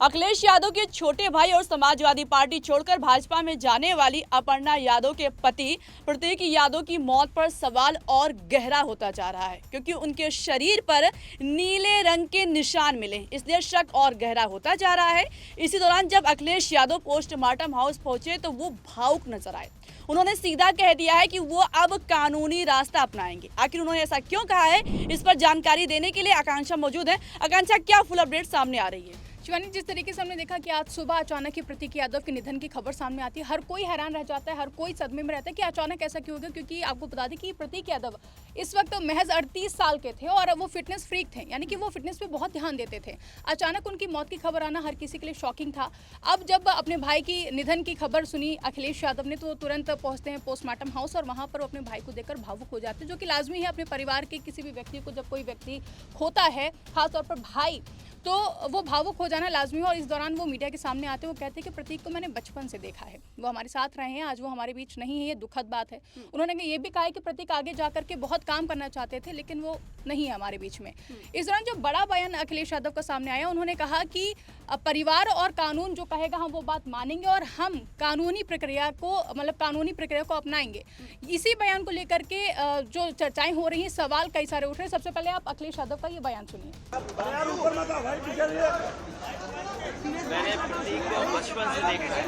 अखिलेश यादव के छोटे भाई और समाजवादी पार्टी छोड़कर भाजपा में जाने वाली अपर्णा यादव के पति प्रतीक यादव की मौत पर सवाल और गहरा होता जा रहा है, क्योंकि उनके शरीर पर नीले रंग के निशान मिले, इसलिए शक और गहरा होता जा रहा है। इसी दौरान जब अखिलेश यादव पोस्टमार्टम हाउस पहुंचे तो वो भावुक नजर आए। उन्होंने सीधा कह दिया है कि वो अब कानूनी रास्ता अपनाएंगे। आखिर उन्होंने ऐसा क्यों कहा है, इस पर जानकारी देने के लिए आकांक्षा मौजूद है। आकांक्षा, क्या फुल अपडेट सामने आ रही है? शिवानी, जिस तरीके से हमने देखा कि आज सुबह अचानक ही प्रतीक यादव के निधन की खबर सामने आती है, हर कोई हैरान रह जाता है, हर कोई सदमे में रहता है कि अचानक ऐसा क्यों हो गया। क्योंकि आपको बता दें कि प्रतीक यादव इस वक्त महज 38 साल के थे और वो फिटनेस फ्रीक थे, यानी कि वो फिटनेस पे बहुत ध्यान देते थे। अचानक उनकी मौत की खबर आना हर किसी के लिए शॉकिंग था। अब जब अपने भाई की निधन की खबर सुनी अखिलेश यादव ने, तो तुरंत पहुंचते हैं पोस्टमार्टम हाउस और वहां पर वो अपने भाई को देखकर भावुक हो जाते हैं, जो कि लाजमी है। अपने परिवार के किसी भी व्यक्ति को जब कोई व्यक्ति खोता है, खासतौर पर भाई, तो वो भावुक हो जाना लाजमी है। और इस दौरान वो मीडिया के सामने आते हैं, वो कहते हैं कि प्रतीक को मैंने बचपन से देखा है, वो हमारे साथ रहे हैं, आज वो हमारे बीच नहीं है, ये दुखद बात है। उन्होंने ये भी कहा है कि प्रतीक आगे जाकर के बहुत काम करना चाहते थे, लेकिन वो नहीं है हमारे बीच में। इस दौरान जो बड़ा बयान अखिलेश यादव का सामने आया, उन्होंने कहा कि परिवार और कानून जो कहेगा हम वो बात मानेंगे और हम कानूनी प्रक्रिया को अपनाएंगे। इसी बयान को लेकर के जो चर्चाएं हो रही हैं, सवाल कई सारे उठ रहे हैं। सबसे पहले आप अखिलेश यादव का ये बयान सुनिए। मैंने प्रतीक को बचपन से देखा है।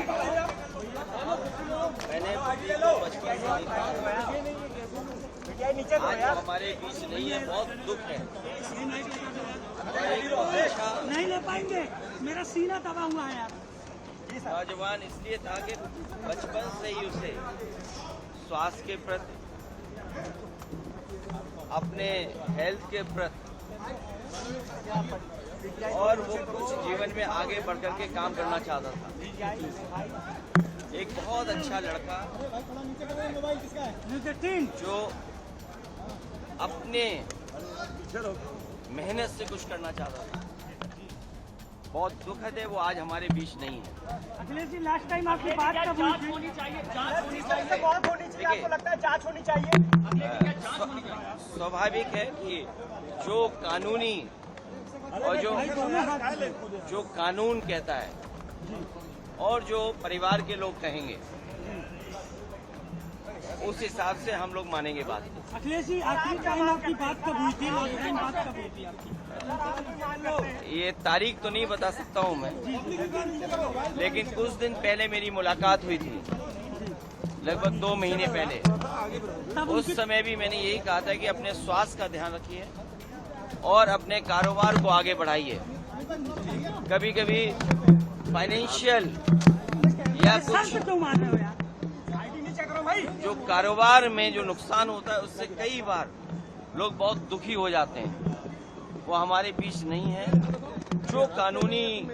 आज हमारे बीच नहीं है, बहुत दुख है। नहीं ले पाएंगे, मेरा सीना दबा हुआ है। नौजवान इसलिए था कि बचपन से ही उसे स्वास्थ्य के प्रति, अपने हेल्थ के प्रति, और वो कुछ जीवन में आगे बढ़कर के काम करना चाहता था। एक बहुत अच्छा लड़का जो अपने मेहनत से कुछ करना चाहता था। बहुत दुखद है वो आज हमारे बीच नहीं है। अखिलेश जी, लास्ट टाइम आपकी बात कब हुई थी? होनी चाहिए, जांच होनी चाहिए। आपको लगता है जांच होनी चाहिए? स्वाभाविक है कि जो कानूनी और जो कानून कहता है और जो परिवार के लोग कहेंगे, उस हिसाब से हम लोग मानेंगे बात। अखिलेश जी, आखिरी टाइम आपकी बात कब हुई थी? लास्ट टाइम बात कब हुई थी आपकी? ये तारीख तो नहीं बता सकता हूँ मैं, लेकिन कुछ दिन पहले मेरी मुलाकात हुई थी, लगभग 2 महीने पहले। उस समय भी मैंने यही कहा था कि अपने स्वास्थ्य का ध्यान रखिए और अपने कारोबार को आगे बढ़ाइए। कभी कभी फाइनेंशियल या कुछ जो कारोबार में जो नुकसान होता है, उससे कई बार लोग बहुत दुखी हो जाते हैं। वो हमारे बीच नहीं है। जो कानूनी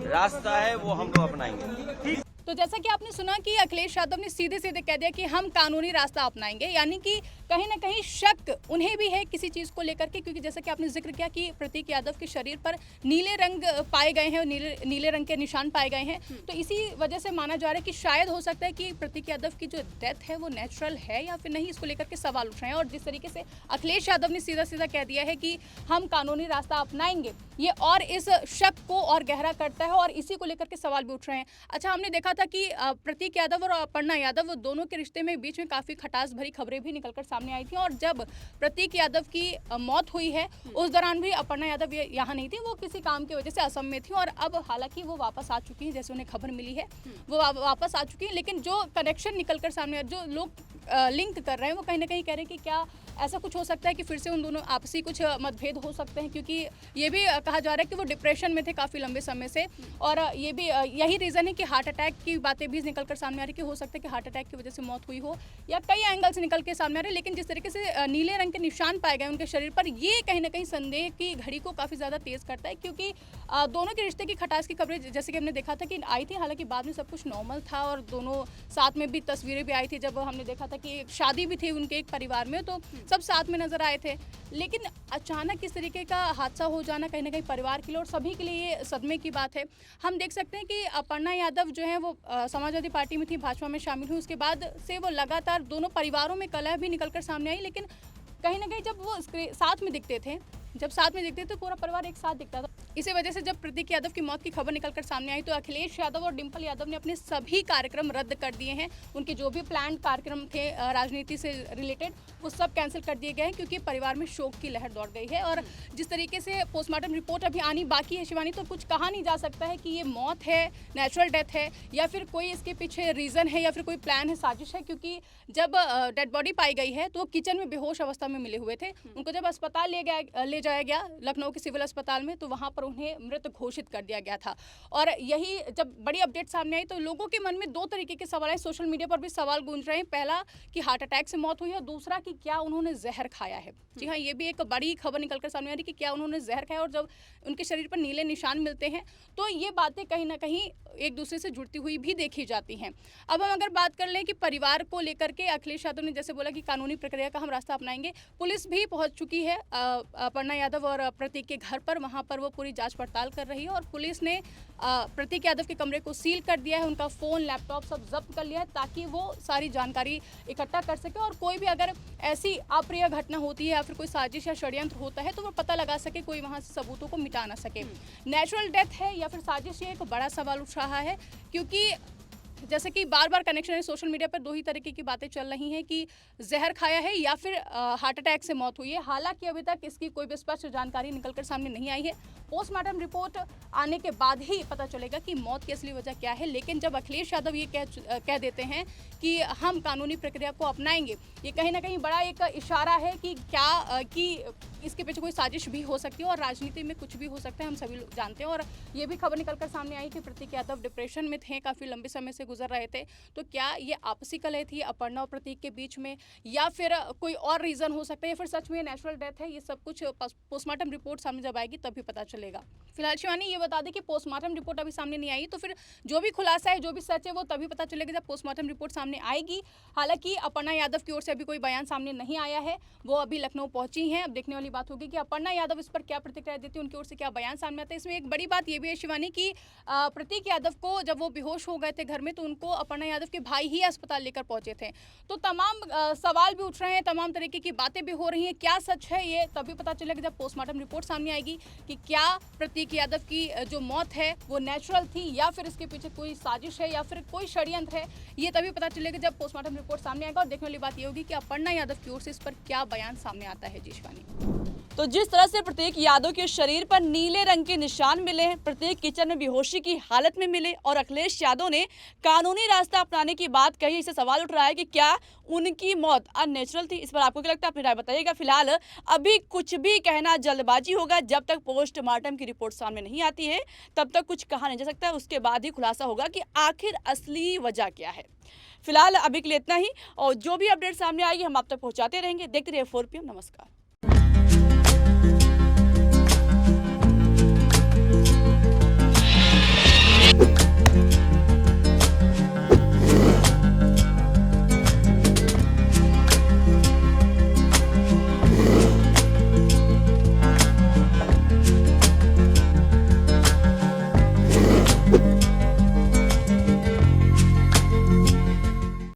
रास्ता है वो हम लोग अपनाएंगे। तो जैसा कि आपने सुना कि अखिलेश यादव ने सीधे सीधे कह दिया कि हम कानूनी रास्ता अपनाएंगे, यानी कि कहीं ना कहीं शक उन्हें भी है किसी चीज़ को लेकर के, क्योंकि जैसा कि आपने जिक्र किया कि प्रतीक यादव के शरीर पर नीले रंग पाए गए हैं और नीले रंग के निशान पाए गए हैं। तो इसी वजह से माना जा रहा है कि शायद हो सकता है कि प्रतीक यादव की जो डेथ है वो नेचुरल है या फिर नहीं, इसको लेकर के सवाल उठ रहे हैं। और जिस तरीके से अखिलेश यादव ने सीधा सीधा कह दिया है कि हम कानूनी रास्ता अपनाएंगे, ये और इस शक को और गहरा करता है और इसी को लेकर के सवाल भी उठ रहे हैं। अच्छा, हमने देखा था कि प्रतीक यादव और अपर्णा यादव दोनों के रिश्ते में बीच में काफ़ी खटास भरी खबरें भी निकलकर सामने आई थी। और जब प्रतीक यादव की मौत हुई है, उस दौरान भी अपर्णा यादव यहाँ नहीं थी, वो किसी काम की वजह से असम में थी। और अब हालांकि वो वापस आ चुकी हैं, जैसे उन्हें खबर मिली है वो वापस आ चुकी हैं। लेकिन जो कनेक्शन निकलकर सामने, जो लोग लिंक कर रहे हैं, वो कहीं ना कहीं कह रहे हैं कि क्या ऐसा कुछ हो सकता है कि फिर से उन दोनों आपसी कुछ मतभेद हो सकते हैं, क्योंकि ये भी कहा जा रहा है कि वो डिप्रेशन में थे काफ़ी लंबे समय से। और ये भी यही रीज़न है कि हार्ट अटैक की बातें भी निकलकर सामने आ रही कि हो सकता है कि हार्ट अटैक की वजह से मौत हुई हो, या कई एंगल से निकल के सामने आ रहे हैं। लेकिन जिस तरीके से नीले रंग के निशान पाए गए उनके शरीर पर, ये कहीं ना कहीं संदेह की घड़ी को काफ़ी ज़्यादा तेज़ करता है, क्योंकि दोनों के रिश्ते की खटास की खबरें जैसे कि हमने देखा था कि आई थी। हालांकि बाद में सब कुछ नॉर्मल था और दोनों साथ में भी तस्वीरें भी आई थी, जब हमने देखा था कि शादी भी थी उनके एक परिवार में, तो सब साथ में नजर आए थे। लेकिन अचानक इस तरीके का हादसा हो जाना कहीं ना कहीं परिवार के लिए और सभी के लिए ये सदमे की बात है। हम देख सकते हैं कि अपर्णा यादव जो है वो समाजवादी पार्टी में थी, भाजपा में शामिल हुई, उसके बाद से वो लगातार दोनों परिवारों में कलह भी निकलकर सामने आई। लेकिन कहीं ना कहीं जब वो साथ में दिखते थे, जब साथ में दिखते थे तो पूरा परिवार एक साथ दिखता था। इसी वजह से जब प्रतीक यादव की मौत की खबर निकलकर सामने आई तो अखिलेश यादव और डिंपल यादव ने अपने सभी कार्यक्रम रद्द कर दिए हैं। उनके जो भी प्लान कार्यक्रम थे राजनीति से रिलेटेड वो सब कैंसिल कर दिए गए हैं, क्योंकि परिवार में शोक की लहर दौड़ गई है। और जिस तरीके से पोस्टमार्टम रिपोर्ट अभी आनी बाकी है शिवानी, तो कुछ कहा नहीं जा सकता है कि ये मौत है, नेचुरल डेथ है, या फिर कोई इसके पीछे रीज़न है, या फिर कोई प्लान है, साजिश है। क्योंकि जब डेड बॉडी पाई गई है तो वो किचन में बेहोश अवस्था में मिले हुए थे। उनको जब अस्पताल ले जाया गया लखनऊ के सिविल अस्पताल में, तो वहाँ पर उन्हें मृत घोषित कर दिया गया था। और यही जब बड़ी अपडेट सामने आई तो लोगों के मन में दो तरीके के सवाल आए। सोशल मीडिया पर भी सवाल गूंज रहे हैं, पहला कि हार्ट अटैक से मौत हुई है, दूसरा कि क्या उन्होंने जहर खाया है। जी हाँ, ये भी एक बड़ी खबर निकलकर सामने आ रही कि क्या उन्होंने जहर खाया। और जब उनके शरीर पर नीले निशान मिलते हैं तो ये बातें कहीं ना कहीं एक दूसरे से जुड़ती हुई भी देखी जाती हैं। अब हम अगर बात कर लें कि परिवार को लेकर के अखिलेश यादव ने जैसे बोला कि कानूनी प्रक्रिया का हम रास्ता अपनाएंगे, पुलिस भी पहुंच चुकी है अपर्णा यादव और प्रतीक के घर पर। वहां पर वो पूरी जांच पड़ताल कर रही है और पुलिस ने प्रतीक यादव के कमरे को सील कर दिया है, उनका फ़ोन लैपटॉप सब जब्त कर लिया है ताकि वो सारी जानकारी इकट्ठा कर सके और कोई भी अगर ऐसी अप्रिय घटना होती है या फिर कोई साजिश या षड्यंत्र होता है तो वो पता लगा सके, कोई वहाँ से सबूतों को मिटा ना सके। नेचुरल डेथ है या फिर साजिश, ये एक बड़ा सवाल उठ रहा है, क्योंकि जैसे कि बार बार कनेक्शन है, सोशल मीडिया पर दो ही तरीके की बातें चल रही हैं कि जहर खाया है या फिर हार्ट अटैक से मौत हुई है। हालांकि अभी तक इसकी कोई भी स्पष्ट जानकारी निकलकर सामने नहीं आई है। पोस्टमार्टम रिपोर्ट आने के बाद ही पता चलेगा कि मौत की असली वजह क्या है। लेकिन जब अखिलेश यादव ये कह देते हैं कि हम कानूनी प्रक्रिया को अपनाएंगे, ये कहीं ना कहीं बड़ा एक इशारा है कि क्या कि इसके पीछे कोई साजिश भी हो सकती है और राजनीति में कुछ भी हो सकता है, हम सभी लोग जानते हैं। और ये भी खबर निकलकर सामने आई कि प्रतीक यादव डिप्रेशन में थे, काफ़ी लंबे समय से गुजर रहे थे। तो क्या ये आपसी कलह थी अपर्णा और प्रतीक के बीच में, या फिर कोई और रीज़न हो सकता है, या फिर सच में नेचुरल डेथ है? ये सब कुछ पोस्टमार्टम रिपोर्ट सामने जब आएगी तभी पता चलेगा। फिलहाल शिवानी ये बता दें कि पोस्टमार्टम रिपोर्ट अभी सामने नहीं आई, तो फिर जो भी खुलासा है, जो भी सच है, वो तभी पता चलेगा जब पोस्टमार्टम रिपोर्ट सामने आएगी। हालांकि अपर्णा यादव की ओर से अभी कोई बयान सामने नहीं आया है, वो अभी लखनऊ पहुंची हैं। अब देखने वाली बात होगी कि अपर्णा यादव इस पर क्या प्रतिक्रिया देती है, उनकी ओर से क्या बयान सामने आता है। इसमें एक बड़ी बात ये भी है शिवानी कि प्रतीक यादव को जब वो बेहोश हो गए थे घर में, तो उनको अपर्णा यादव के भाई ही अस्पताल लेकर पहुंचे थे। तो तमाम सवाल भी उठ रहे हैं, तमाम तरीके की बातें भी हो रही हैं। क्या सच है ये तभी पता चलेगा जब पोस्टमार्टम रिपोर्ट सामने आएगी कि क्या प्रतीक यादव की जो मौत है वो नेचुरल थी या फिर इसके पीछे कोई साजिश है या फिर कोई षड्यंत्र है। ये तभी पता चलेगा जब पोस्टमार्टम रिपोर्ट सामने आएगा। और देखने वाली बात ये होगी कि अपर्णा यादव की ओर से इस पर क्या बयान सामने आता है। जी शिवानी, तो जिस तरह से प्रतीक यादव के शरीर पर नीले रंग के निशान मिले हैं, प्रतीक किचन में बेहोशी की हालत में मिले और अखिलेश यादव ने कानूनी रास्ता अपनाने की बात कही, इससे सवाल उठ रहा है कि क्या उनकी मौत अननेचुरल थी। इस पर आपको क्या लगता है, अपनी राय बताइएगा। फिलहाल अभी कुछ भी कहना जल्दबाजी होगा, जब तक पोस्टमार्टम की रिपोर्ट सामने नहीं आती है तब तक कुछ कहा नहीं जा सकता। उसके बाद ही खुलासा होगा कि आखिर असली वजह क्या है। फिलहाल अभी के लिए इतना ही, और जो भी अपडेट सामने आएगी हम आप तक पहुंचाते रहेंगे। देखते रहिए 4 PM। नमस्कार।